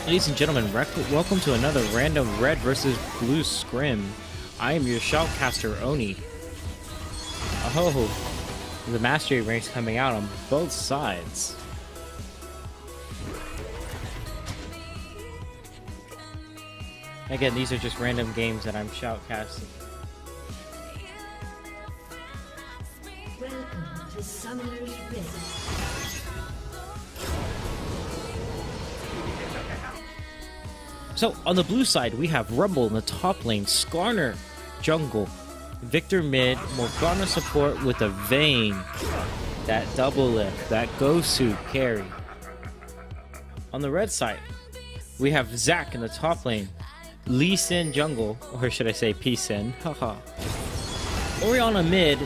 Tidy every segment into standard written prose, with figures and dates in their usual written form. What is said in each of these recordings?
Ladies and gentlemen, welcome to another random red versus blue scrim. I am your Shoutcaster Oni. Oh, the mastery ranks coming out on both sides. Again, these are just random games that I'm shoutcasting. Welcome to Summoner's Rift. So, on the blue side, we have Rumble in the top lane, Skarner jungle, Victor mid, Morgana support with a Vayne, that double lift, that Gosu carry. On the red side, we have Zac in the top lane, Lee Sin jungle, or should I say P Sin, haha. Orianna mid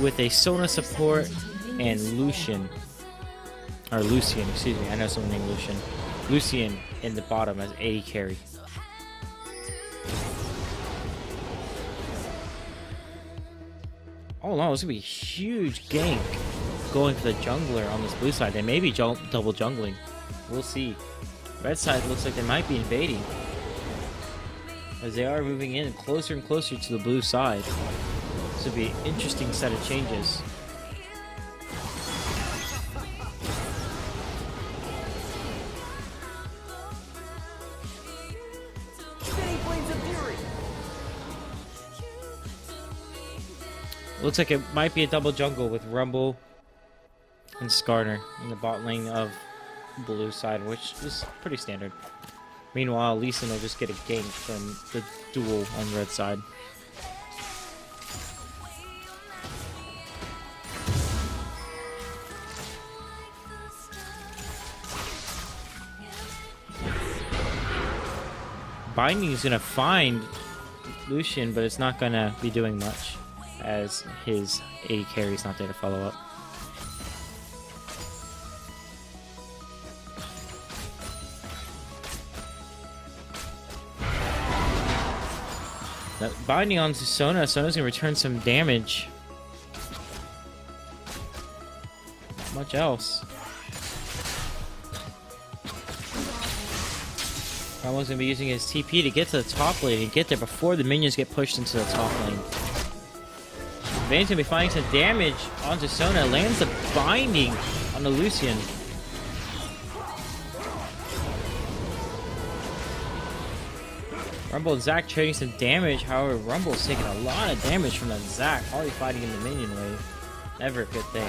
with a Sona support and Lucian, excuse me, I know someone named Lucian. Lucian in the bottom as AD carry. Oh no, it's gonna be a huge gank going for the jungler on this blue side. They may be double jungling. We'll see. Red side looks like they might be invading, as they are moving in closer and closer to the blue side. This will be an interesting set of changes. Looks like it might be a double jungle with Rumble and Skarner in the bot lane of blue side, which is pretty standard. Meanwhile, Lee Sin will just get a gank from the duel on red side. Binding is gonna find Lucian, but it's not gonna be doing much, as his AD carry is not there to follow up. Now, binding onto Sona, Sona's gonna return some damage. Not much else. Rumbles gonna be using his TP to get to the top lane and get there before the minions get pushed into the top lane. Vayne's gonna be finding some damage onto Sona, lands the binding on the Lucian. Rumble and Zac trading some damage, however Rumble's taking a lot of damage from that Zac, probably fighting in the minion wave. Never a good thing.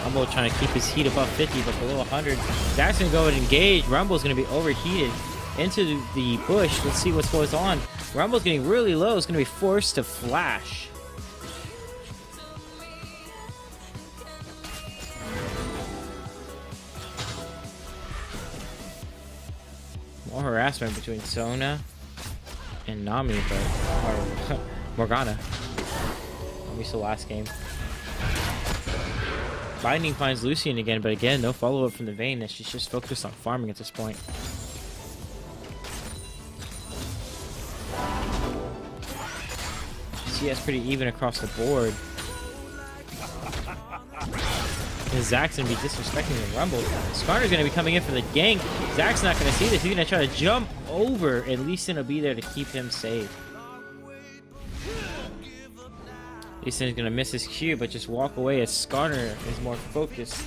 Rumble trying to keep his heat above 50, but below 100. Zac's gonna go and engage. Rumble's gonna be overheated into the bush. Let's see what's going on. Rumble's getting really low. It's gonna be forced to flash. More harassment between Sona and Nami, or Morgana. We saw last game. Binding finds Lucian again, but again, no follow-up from the Vayne, as she's just focused on farming at this point. CS pretty even across the board. And Zac's gonna be disrespecting the Rumble. Skarner's gonna be coming in for the gank. Zac's not gonna see this. He's gonna try to jump over, and Lee Sin will be there to keep him safe. Lee Sin's gonna miss his Q, but just walk away, as Skarner is more focused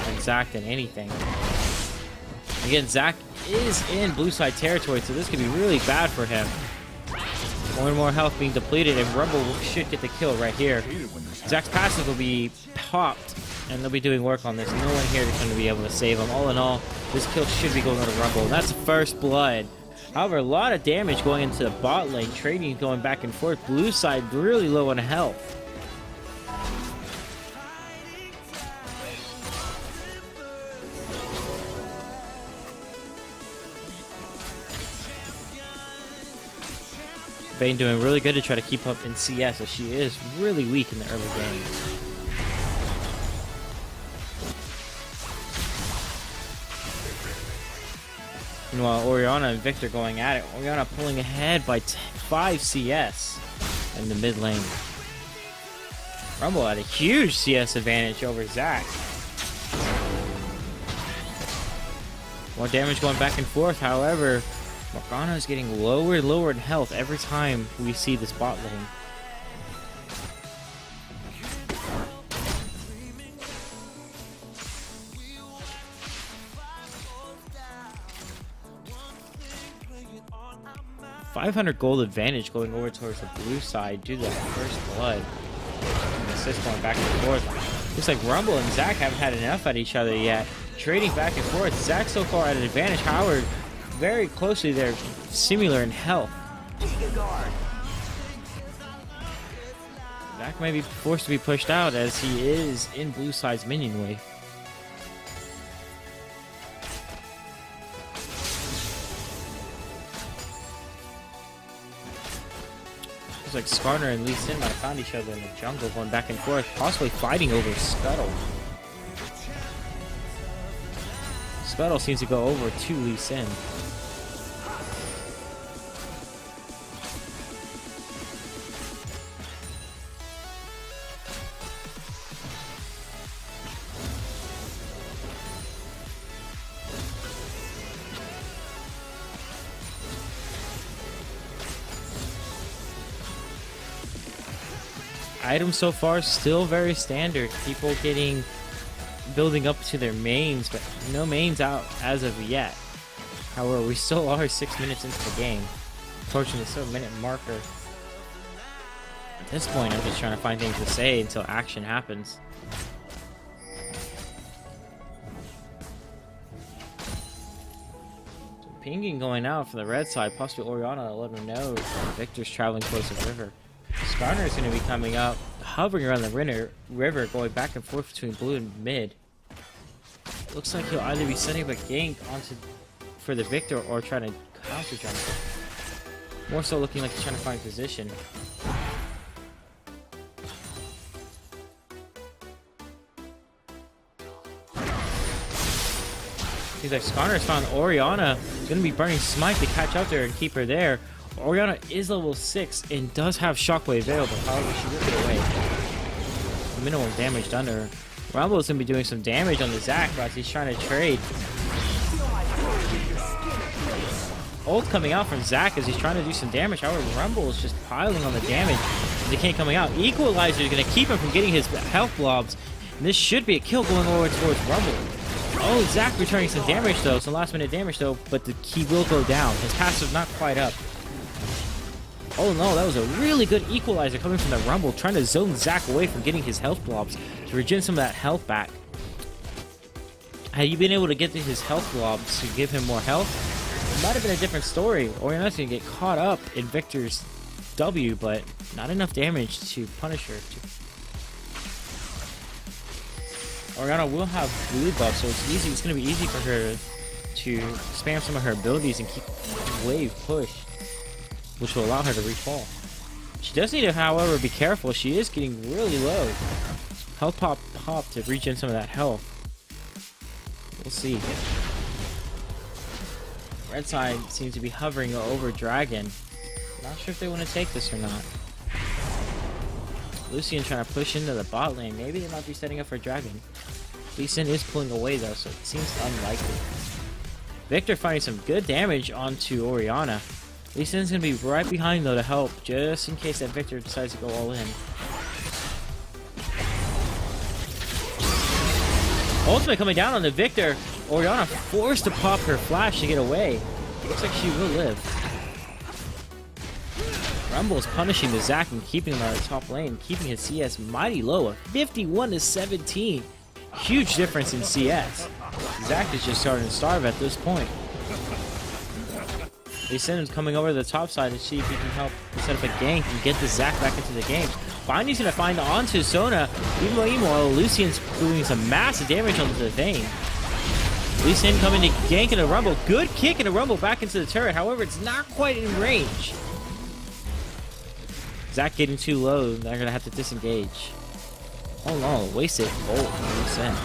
on Zac than anything. Again, Zac is in blue side territory, so this could be really bad for him. More and more health being depleted, and Rumble should get the kill right here. Zac's passive will be popped, and they'll be doing work on this. No one here is going to be able to save him. All in all, this kill should be going on to Rumble, and that's first blood. However, a lot of damage going into the bot lane, trading going back and forth. Blue side really low on health. Vayne doing really good to try to keep up in CS, as she is really weak in the early game. Meanwhile, Orianna and Victor going at it. Orianna pulling ahead by 5 CS. in the mid lane. Rumble had a huge CS advantage over Zac. More damage going back and forth. However, Morgana is getting lower and lower in health every time we see this bot lane. $500 gold advantage going over towards the blue side due to that first blood. And assist going back and forth. Looks like Rumble and Zac haven't had enough at each other yet. Trading back and forth. Zac so far at an advantage. Howard very closely there, similar in health. Zac may be forced to be pushed out as he is in blue side's minion wave. Like Skarner and Lee Sin might have found each other in the jungle, going back and forth, possibly fighting over Scuttle. Scuttle seems to go over to Lee Sin. Items so far still very standard. People building up to their mains, but no mains out as of yet. However, we still are 6 minutes into the game, approaching the 7-minute marker. At this point, I'm just trying to find things to say until action happens. So pinging going out from the red side, possibly Orianna to let them know Victor's traveling towards the river. Skarner is going to be coming up, hovering around the river, going back and forth between blue and mid. Looks like he'll either be setting up a gank for the Victor or trying to counter jump. More so looking like he's trying to find position. Seems like Skarner's found Orianna. Going to be burning Smite to catch up there and keep her there. Orianna is level 6 and does have Shockwave available. However, she will get away. Minimum damage done to her. Rumble is going to be doing some damage on the Zac as he's trying to trade. Ult coming out from Zac as he's trying to do some damage. However, Rumble is just piling on the damage. The king coming out. Equalizer is going to keep him from getting his health blobs. And this should be a kill going over towards Rumble. Oh, Zac returning some damage though. Some last minute damage though. But he will go down. His passive not quite up. Oh no, that was a really good equalizer coming from the Rumble, trying to zone Zac away from getting his health blobs to regen some of that health back. Had you been able to get his health blobs to give him more health, it might have been a different story. Orianna's going to get caught up in Victor's W, but not enough damage to punish her. Orianna will have blue buff, so it's easy. It's going to be easy for her to spam some of her abilities and keep wave push, which will allow her to refall. She does need to, however, be careful. She is getting really low. Health pop to regen some of that health. We'll see. Red side seems to be hovering over Dragon. Not sure if they want to take this or not. Lucian trying to push into the bot lane. Maybe they might be setting up for Dragon. Lee Sin is pulling away though, so it seems unlikely. Victor finding some good damage onto Orianna. Lee Sin's going to be right behind though to help, just in case that Victor decides to go all in. Ultimate coming down on the Victor. Orianna forced to pop her flash to get away. Looks like she will live. Rumble is punishing the Zac and keeping him out of the top lane, keeping his CS mighty low of 51 to 17. Huge difference in CS. Zac is just starting to starve at this point. Lee Sin is coming over to the top side to see if he can help set up a gank and get the Zac back into the game. Bindy's going to find onto Sona. Emo, Lucian's doing some massive damage onto the Vayne. Lee Sin coming to gank in a Rumble. Good kick in a Rumble back into the turret. However, it's not quite in range. Zac getting too low. They're going to have to disengage. Oh no, wasted ult from Lee Sin.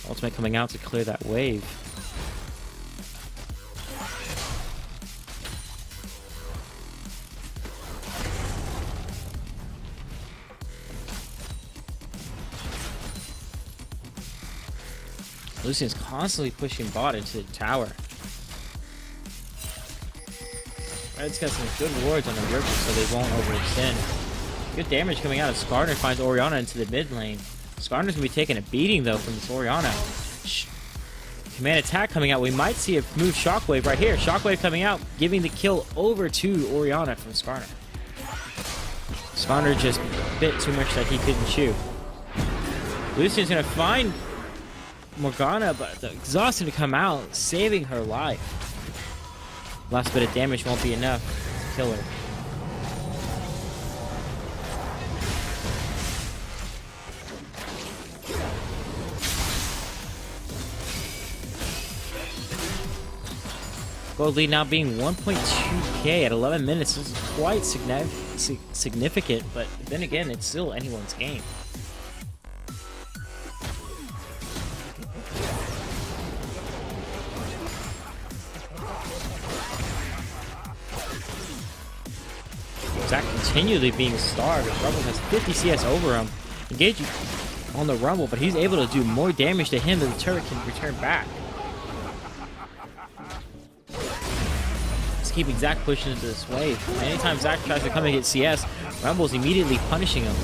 Ultimate coming out to clear that wave. Lucian's constantly pushing bot into the tower. Red's got some good wards on the Ripper so they won't overextend. Good damage coming out of Skarner, finds Orianna into the mid lane. Skarner's gonna be taking a beating though from this Orianna. Command attack coming out. We might see a move Shockwave right here. Shockwave coming out, giving the kill over to Orianna from Skarner. Skarner just bit too much that he couldn't chew. Lucian's gonna find Morgana, but the exhaust to come out, saving her life. Last bit of damage won't be enough to kill her. Gold lead now being 1.2k at 11 minutes. This is quite significant, but then again, it's still anyone's game. Zac continually being starved. Rumble has 50 CS over him. Engaging on the Rumble, but he's able to do more damage to him than the turret can return back. It's keeping Zac pushing into this wave. Anytime Zac tries to come and get CS, Rumble's immediately punishing him.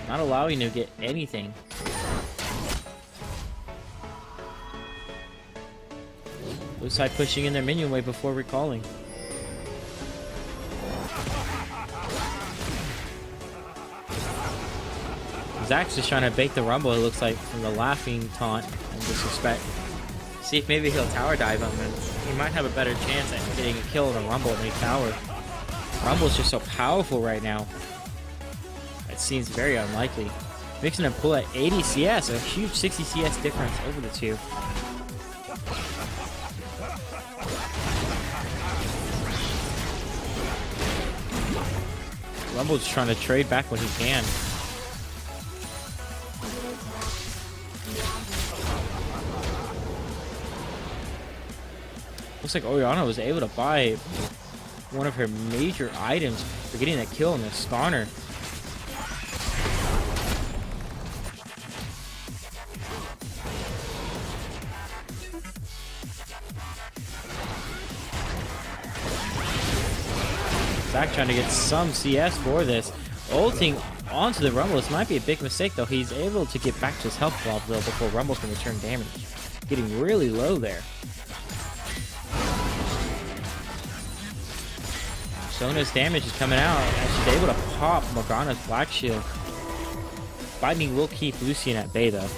Not allowing him to get anything. Blue side pushing in their minion wave before recalling. Zac's just trying to bait the Rumble, it looks like, from the laughing taunt and disrespect. See if maybe he'll tower dive him, and he might have a better chance at getting a kill in a Rumble than a tower. Rumble's just so powerful right now. It seems very unlikely. Mixing and pull at 80 CS, a huge 60 CS difference over the two. Rumble's trying to trade back when he can. Looks like Orianna was able to buy one of her major items for getting that kill on the Skarner. Zac trying to get some CS for this. Ulting onto the Rumble. This might be a big mistake though. He's able to get back to his health blob though before Rumble can return damage. Getting really low there. Sona's damage is coming out, and she's able to pop Morgana's Black Shield. Binding will keep Lucian at bay, though.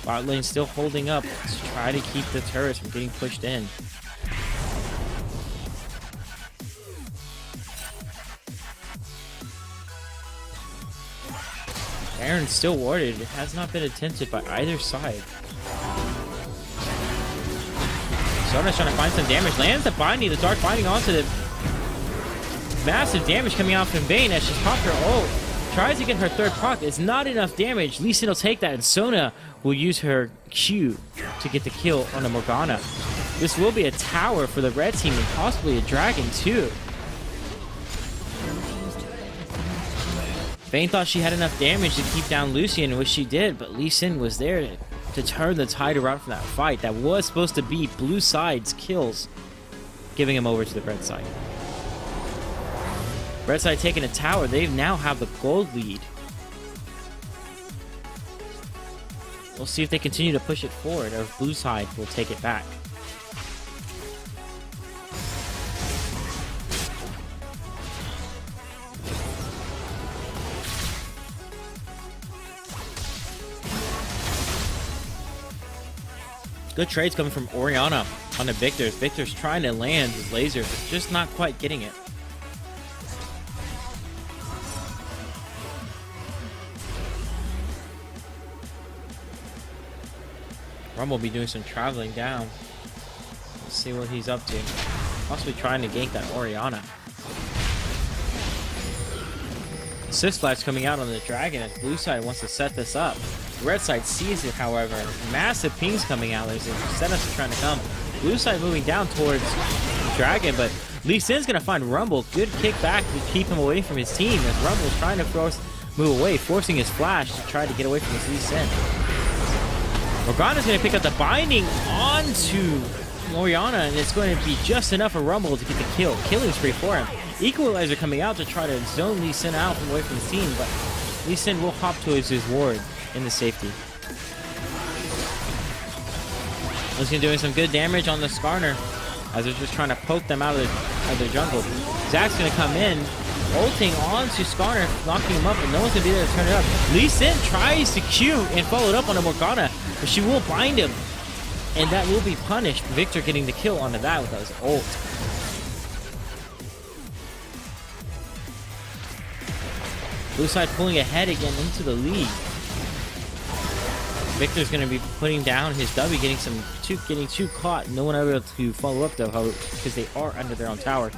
Bot lane still holding up to try to keep the turrets from getting pushed in. Baron's still warded. It has not been attempted by either side. Sona's trying to find some damage. Lands the binding, the dark binding onto the massive damage coming out from Vayne as she's popped her ult. Tries to get her third proc. It's not enough damage. Lee Sin will take that, and Sona will use her Q to get the kill on the Morgana. This will be a tower for the red team and possibly a dragon too. Vayne thought she had enough damage to keep down Lucian, which she did, but Lee Sin was there to turn the tide around from that fight. That was supposed to be blue side's kills, giving him over to the red side. Red side taking a tower. They now have the gold lead. We'll see if they continue to push it forward or if blue side will take it back. Good trades coming from Orianna on the Victors. Victor's trying to land his laser, but just not quite getting it. Rumble will be doing some traveling down. Let's see what he's up to. Possibly trying to gank that Orianna. Assist flash coming out on the dragon as blue side wants to set this up. Red side sees it, however. Massive pings coming out. There's a setups trying to come. Blue side moving down towards the dragon, but Lee Sin's gonna find Rumble. Good kick back to keep him away from his team as Rumble's trying to force move away, forcing his flash to try to get away from his Lee Sin. Morgana's going to pick up the binding onto Orianna, and it's going to be just enough for Rumble to get the kill. Killing spree for him. Equalizer coming out to try to zone Lee Sin out from away from the team, but Lee Sin will hop towards his ward in the safety. He's going to doing some good damage on the Skarner as they're just trying to poke them out of their jungle. Zack's going to come in, ulting onto Skarner, knocking him up, and no one's going to be there to turn it up. Lee Sin tries to Q and follow it up on a Morgana, but she will bind him, and that will be punished. Victor getting the kill onto that with his ult. Blue side pulling ahead again into the lead. Victor's going to be putting down his W, getting too caught. No one able to follow up though, because they are under their own tower.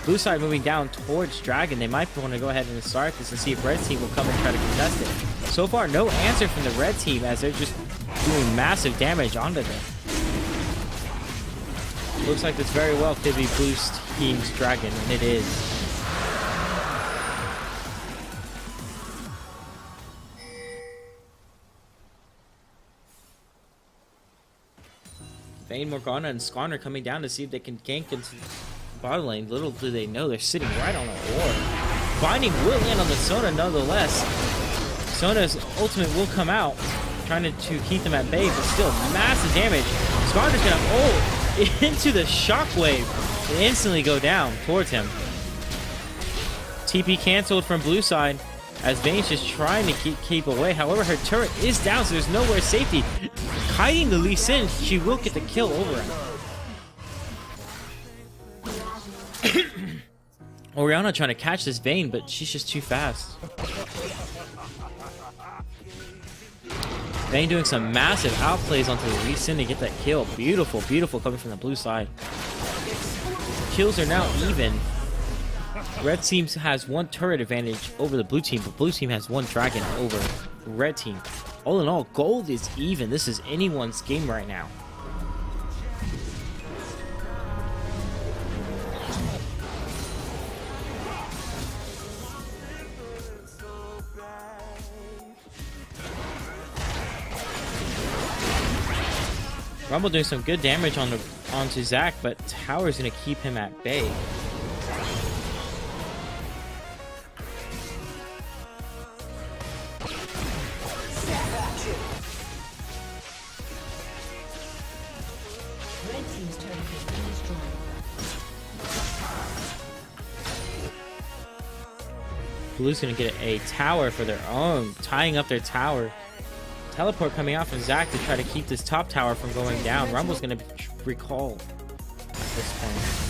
Blue side moving down towards Dragon. They might want to go ahead and start this and see if red team will come and try to contest it. So far, no answer from the red team as they're just doing massive damage onto them. Looks like this very well could be blue team's Dragon, and it is. Vayne, Morgana, and Skarner coming down to see if they can gank into bottom lane. Little do they know they're sitting right on a ward. Binding will land on the Sona nonetheless. Sona's ultimate will come out, trying to keep them at bay, but still massive damage. Skarner's gonna ult into the shockwave and instantly go down towards him. TP canceled from blue side as Vayne's just trying to keep away. However, her turret is down, so there's nowhere safety. Kiting the Lee Sin, she will get the kill over him. Orianna trying to catch this Vayne, but she's just too fast. Vayne doing some massive outplays onto the Lee Sin to get that kill. Beautiful, beautiful coming from the blue side. Kills are now even. Red team has one turret advantage over the blue team, but blue team has one dragon over red team. All in all, gold is even. This is anyone's game right now. Rumble doing some good damage onto Zack, but Tower's gonna keep him at bay. Blue's gonna get a tower for their own, tying up their tower. Teleport coming out from Zack to try to keep this top tower from going down. Rumble's gonna recall at this point.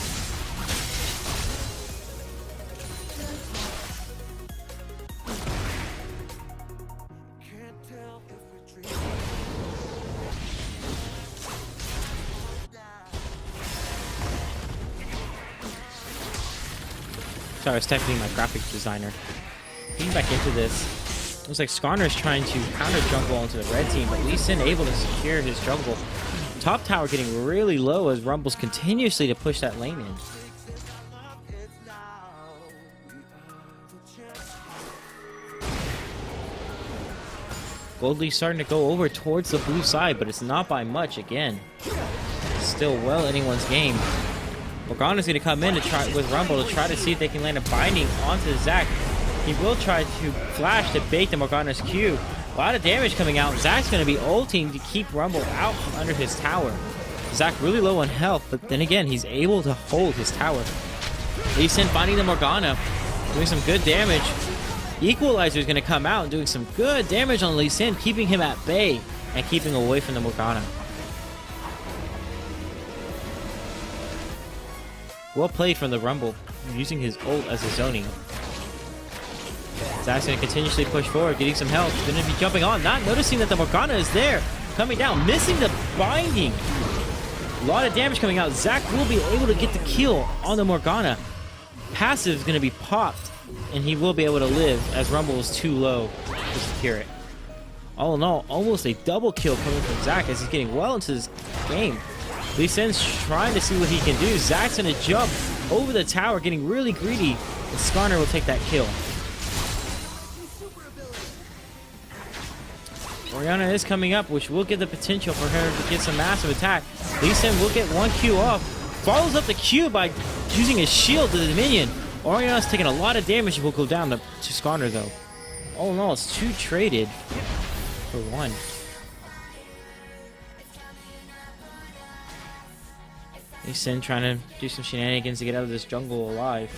Sorry, I was texting my graphic designer. Getting back into this. Looks like Skarner's trying to counter jungle onto the red team, but Lee Sin able to secure his jungle. Top tower getting really low as Rumble's continuously to push that lane in. Goldie starting to go over towards the blue side, but it's not by much again. Still well anyone's game. Morgana's going to come in to try with Rumble to try to see if they can land a binding onto Zack. He will try to flash to bait the Morgana's Q. A lot of damage coming out. Zack's going to be ulting to keep Rumble out from under his tower. Zack really low on health, but then again, he's able to hold his tower. Lee Sin finding the Morgana, doing some good damage. Equalizer is going to come out and doing some good damage on Lee Sin, keeping him at bay and keeping away from the Morgana. Well played from the Rumble, using his ult as a zoning. Zack's going to continuously push forward, getting some health. Going to be jumping on, not noticing that the Morgana is there. Coming down, missing the binding. A lot of damage coming out. Zack will be able to get the kill on the Morgana. Passive is going to be popped, and he will be able to live as Rumble is too low to secure it. All in all, almost a double kill coming from Zack as he's getting well into this game. Lee Sin's trying to see what he can do. Zack's going to jump over the tower, getting really greedy, and Skarner will take that kill. Orianna is coming up, which will give the potential for her to get some massive attack. Lee Sin will get one Q off. Follows up the Q by using his shield to the minion. Orianna's taking a lot of damage and will go down to Skarner though. Oh no, it's 2 traded for 1. Lee Sin trying to do some shenanigans to get out of this jungle alive.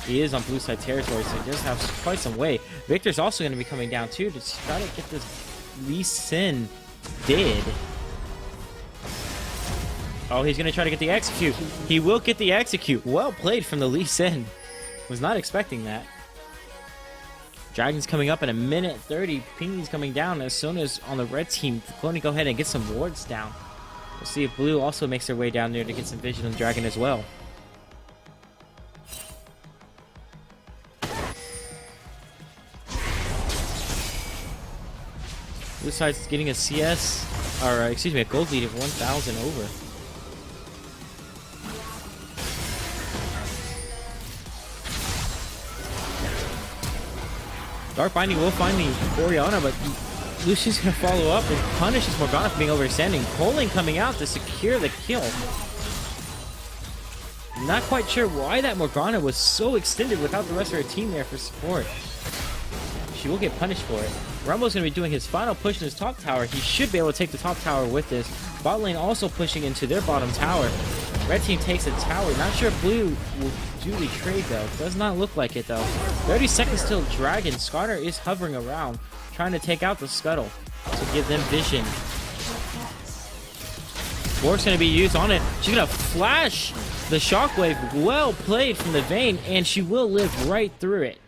He is on blue side territory, so he does have quite some way. Victor's also going to be coming down too to try to get this Lee Sin dead. Oh, he's going to try to get the execute. He will get the execute. Well played from the Lee Sin. Was not expecting that. Dragon's coming up in a minute 30. Pingy's coming down as soon as on the red team going to go ahead and get some wards down. We'll see if blue also makes their way down there to get some vision on Dragon as well. Blue side's getting a CS, or excuse me, a gold lead of 1,000 over. Dark Binding will find the Orianna, but Lucian's going to follow up and punishes Morgana for being overextending. Poling coming out to secure the kill. Not quite sure why that Morgana was so extended without the rest of her team there for support. She will get punished for it. Rumble's going to be doing his final push in his top tower. He should be able to take the top tower with this. Bot lane also pushing into their bottom tower. Red team takes a tower. Not sure if blue will duly trade though. Does not look like it though. 30 seconds till Dragon. Skarner is hovering around, trying to take out the Scuttle to give them vision. Bork's going to be used on it. She's going to flash the shockwave. Well played from the Vayne, and she will live right through it.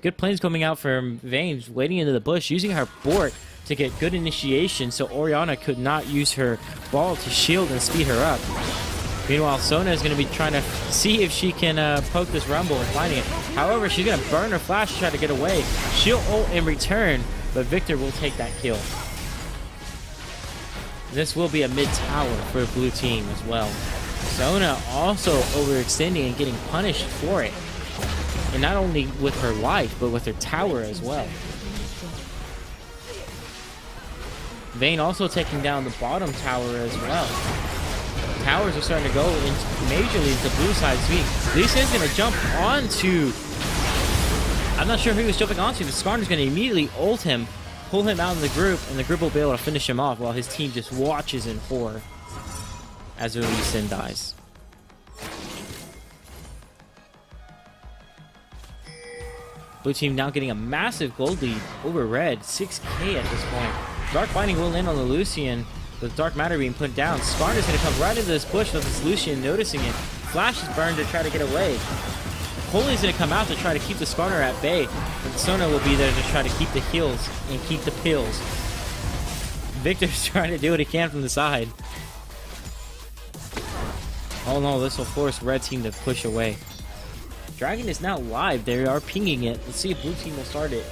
Good plays coming out from Vayne, waiting into the bush, using her Bork to get good initiation so Orianna could not use her ball to shield and speed her up. Meanwhile, Sona is going to be trying to see if she can poke this Rumble and finding it. However, she's going to burn her flash to try to get away. She'll ult in return, but Victor will take that kill. This will be a mid tower for the blue team as well. Sona also overextending and getting punished for it. And not only with her life, but with her tower as well. Vayne also taking down the bottom tower as well. Towers are starting to go majorly into blue side's weak. Lee Sin's going to jump onto... I'm not sure who he was jumping onto, but Skarner's going to immediately ult him, pull him out in the group, and the group will be able to finish him off while his team just watches in horror as Lee Sin dies. Blue team now getting a massive gold lead over red, 6k at this point. Dark Binding will land on the Lucian, with Dark Matter being put down. Skarner's going to come right into this bush with this Lucian noticing it. Flash is burned to try to get away. Holy's going to come out to try to keep the Skarner at bay, and Sona will be there to try to keep the heals and keep the pills. Victor's trying to do what he can from the side. Oh no, this will force red team to push away. Dragon is now live. They are pinging it. Let's see if blue team will start it.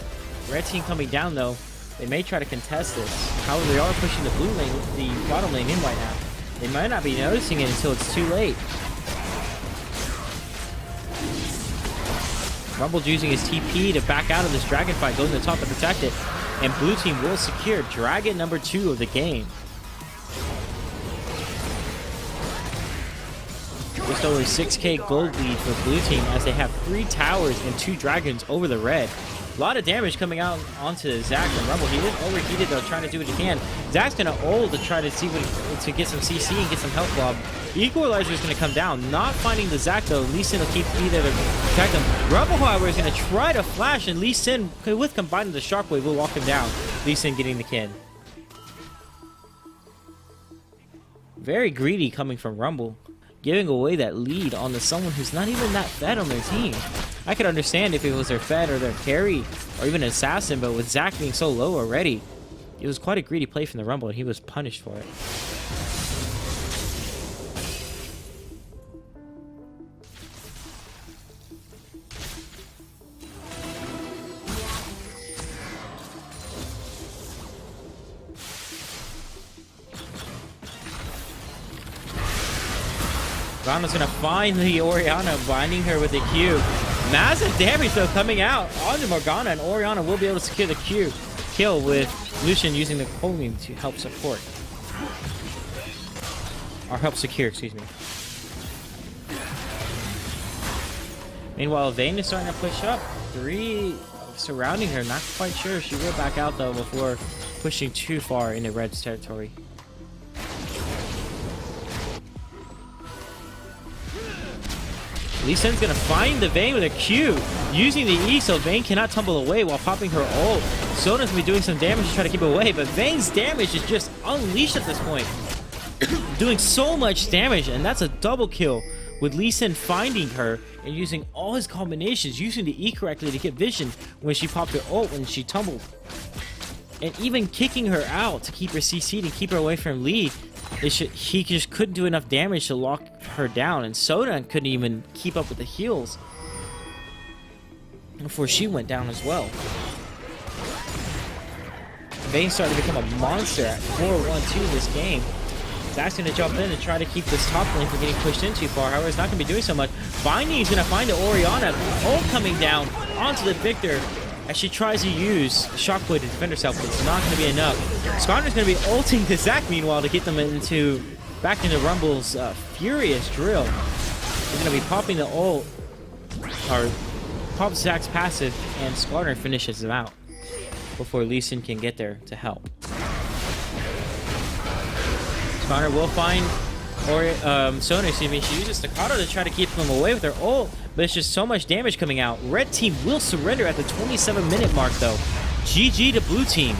Red team coming down though. They may try to contest this. However, they are pushing the blue lane, the bottom lane in right now. They might not be noticing it until it's too late. Rumble's using his TP to back out of this dragon fight, goes to the top to protect it. And blue team will secure dragon number 2 of the game. Just over 6k gold lead for blue team as they have 3 towers and 2 dragons over the red. A lot of damage coming out onto Zac and Rumble. He is overheated though, trying to do what he can. Zac's gonna ult to try to see what to get some CC and get some health blob. Equalizer is gonna come down, not finding the Zac though. Lee Sin will keep either to protect him. Rumble, however, is gonna try to flash, and Lee Sin, with combining the shockwave, will walk him down. Lee Sin getting the kill. Very greedy coming from Rumble, giving away that lead on to someone who's not even that fed on their team. I could understand if it was their fed or their carry or even an assassin, but with Zac being so low already, it was quite a greedy play from the Rumble, and he was punished for it. Vanna's gonna find the Orianna, binding her with a Q. Massive damage though coming out onto Morgana, and Orianna will be able to secure the kill with Lucian using the Coaling to help support. Or help secure, excuse me. Meanwhile, Vayne is starting to push up. 3 surrounding her. Not quite sure. She will back out though before pushing too far into Red's territory. Lee Sin's gonna find the Vayne with a Q, using the E so Vayne cannot tumble away while popping her ult. Sona's gonna be doing some damage to try to keep away, but Vayne's damage is just unleashed at this point. Doing so much damage, and that's a double kill with Lee Sin finding her and using all his combinations, using the E correctly to get vision when she popped her ult when she tumbled. And even kicking her out to keep her CC'd and keep her away from Lee. He just couldn't do enough damage to lock her down, and Sona couldn't even keep up with the heals before she went down as well. Vayne started to become a monster at 4-1-2 in this game. Zach's going to jump in and try to keep this top lane from getting pushed in too far. However, it's not going to be doing so much. Binding is going to find the Orianna. Ult coming down onto the Victor as she tries to use Shockwave to defend herself, but it's not going to be enough. Skarner's going to be ulting to Zach meanwhile to get them back into Rumble's furious drill. He's going to be popping the ult, or pop Zach's passive, and Skarner finishes him out before Lee Sin can get there to help. Skarner will find Sona, excuse me. She uses Staccato to try to keep them away with her ult, but it's just so much damage coming out. Red team will surrender at the 27-minute mark though. GG to blue team.